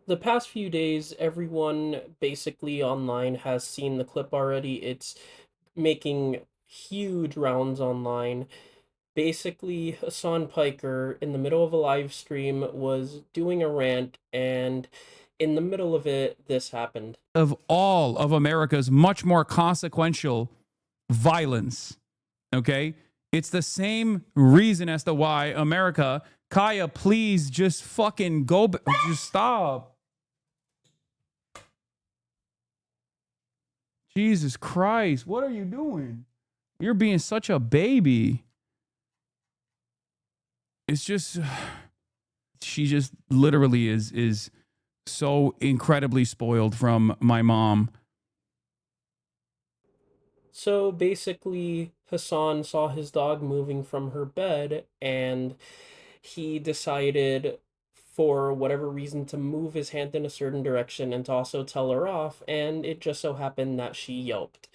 The past few days, everyone basically online has seen the clip already. It's making huge rounds online. Basically, Hasan Piker, in the middle of a live stream, was doing a rant, and in the middle of it, this happened. Of all of America's much more consequential violence. Okay? It's the same reason as to why America, Kaya, please just fucking go, just stop. Jesus Christ, what are you doing? You're being such a baby. It's just, she just literally is so incredibly spoiled from my mom. So basically, Hassan saw his dog moving from her bed, and he decided, for whatever reason, to move his hand in a certain direction and to also tell her off, and it just so happened that she yelped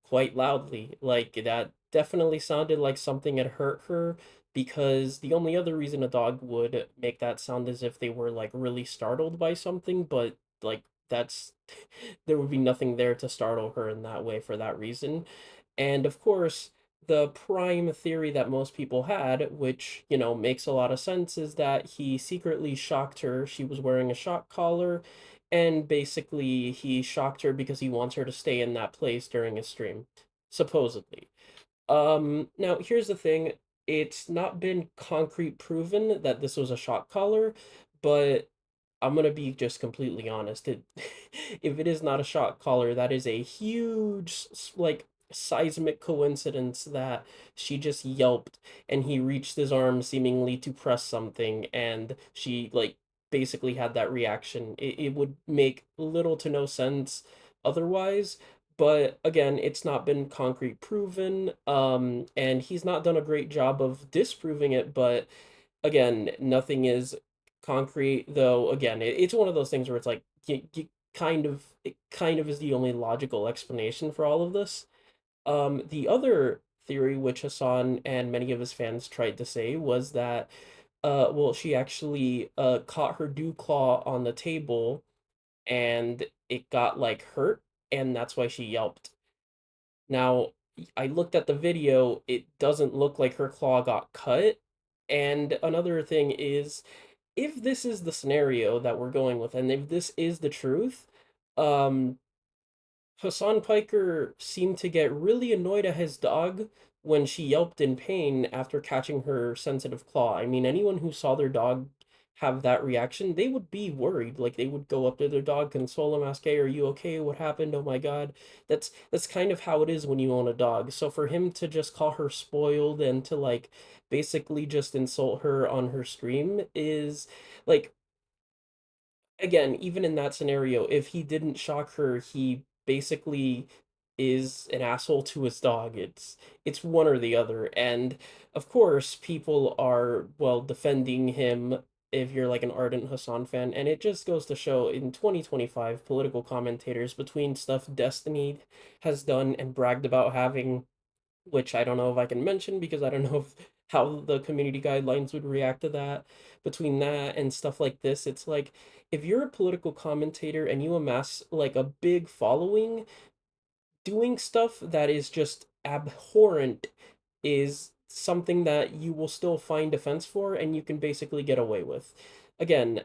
quite loudly. Like, that definitely sounded like something had hurt her, because the only other reason a dog would make that sound is if they were, like, really startled by something, but, like, that's there would be nothing there to startle her in that way for that reason. And of course, the prime theory that most people had, which, makes a lot of sense, is that he secretly shocked her. She was wearing a shock collar, and basically he shocked her because he wants her to stay in that place during his stream, supposedly. Now here's the thing, it's not been concrete proven that this was a shock collar, but I'm gonna be just completely honest. If it is not a shock collar, that is a huge, like, seismic coincidence that she just yelped and he reached his arm seemingly to press something, and she, like, basically had that reaction. It would make little to no sense otherwise. But again, it's not been concrete proven, and he's not done a great job of disproving it. But again, nothing is concrete, though. Again, it's one of those things where it's like you it kind of is the only logical explanation for all of this. The other theory, which Hassan and many of his fans tried to say, was that well, she actually caught her dew claw on the table, and it got, like, hurt, and that's why she yelped. Now, I looked at the video, it doesn't look like her claw got cut. And another thing is, if this is the scenario that we're going with, and if this is the truth, um, Hassan Piker seemed to get really annoyed at his dog when she yelped in pain after catching her sensitive claw. I mean, anyone who saw their dog have that reaction, they would be worried. Like, they would go up to their dog, console him, ask, "Hey, are you okay? What happened? Oh my God." That's kind of how it is when you own a dog. So for him to just call her spoiled and to, like, basically just insult her on her stream is, like, again, even in that scenario, if he didn't shock her, he basically is an asshole to his dog. It's one or the other. And of course, people are, well, defending him if you're like an ardent Hassan fan, and it just goes to show, in 2025, political commentators, between stuff Destiny has done and bragged about having, which I don't know if I can mention because I don't know if how the community guidelines would react to that. Between that and stuff like this, it's like, if you're a political commentator and you amass, like, a big following, doing stuff that is just abhorrent is something that you will still find defense for and you can basically get away with. Again,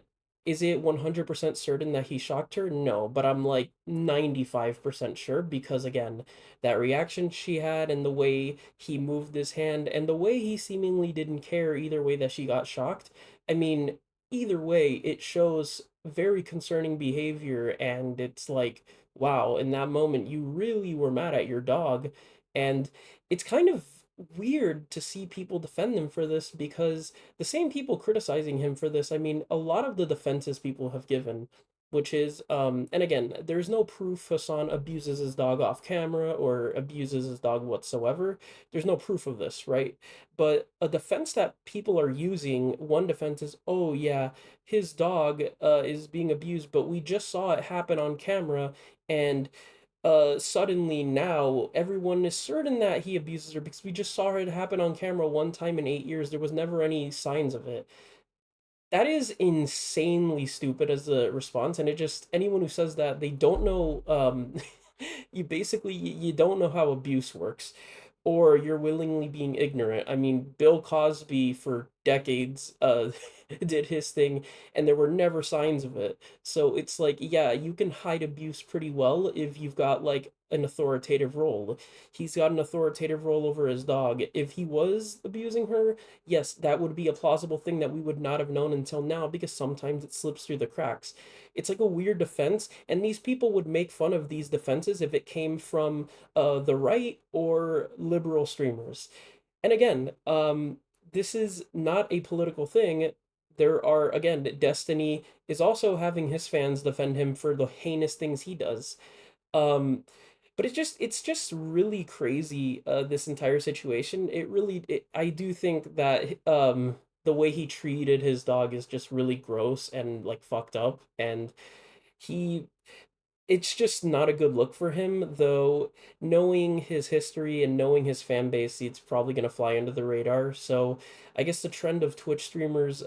is it 100% certain that he shocked her? No, but I'm like 95% sure, because again, that reaction she had and the way he moved his hand and the way he seemingly didn't care either way that she got shocked. I mean, either way, it shows very concerning behavior, and it's like, wow, in that moment, you really were mad at your dog. And it's kind of weird to see people defend him for this, because the same people criticizing him for this, I mean, a lot of the defenses people have given, which is, and again, there's no proof Hassan abuses his dog off camera or abuses his dog whatsoever. There's no proof of this, right? But a defense that people are using, one defense is, oh yeah, his dog is being abused, but we just saw it happen on camera, and suddenly now everyone is certain that he abuses her because we just saw it happen on camera one time in 8 years. There was never any signs of it. That is insanely stupid as a response, and it just anyone who says that, they don't know, you basically you don't know how abuse works, or you're willingly being ignorant. I mean, Bill Cosby for decades did his thing, and there were never signs of it. So it's like, yeah, you can hide abuse pretty well if you've got like an authoritative role. He's got an authoritative role over his dog. If he was abusing her, yes, that would be a plausible thing that we would not have known until now, because sometimes it slips through the cracks. It's like a weird defense, and these people would make fun of these defenses if it came from the right or liberal streamers. And again, this is not a political thing. There are, again, Destiny is also having his fans defend him for the heinous things he does. Um, but it's just really crazy, this entire situation. I do think that the way he treated his dog is just really gross and like fucked up, and he it's just not a good look for him, though knowing his history and knowing his fan base, it's probably going to fly under the radar. So I guess the trend of Twitch streamers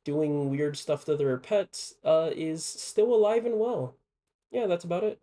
doing weird stuff to their pets is still alive and well. Yeah, that's about it.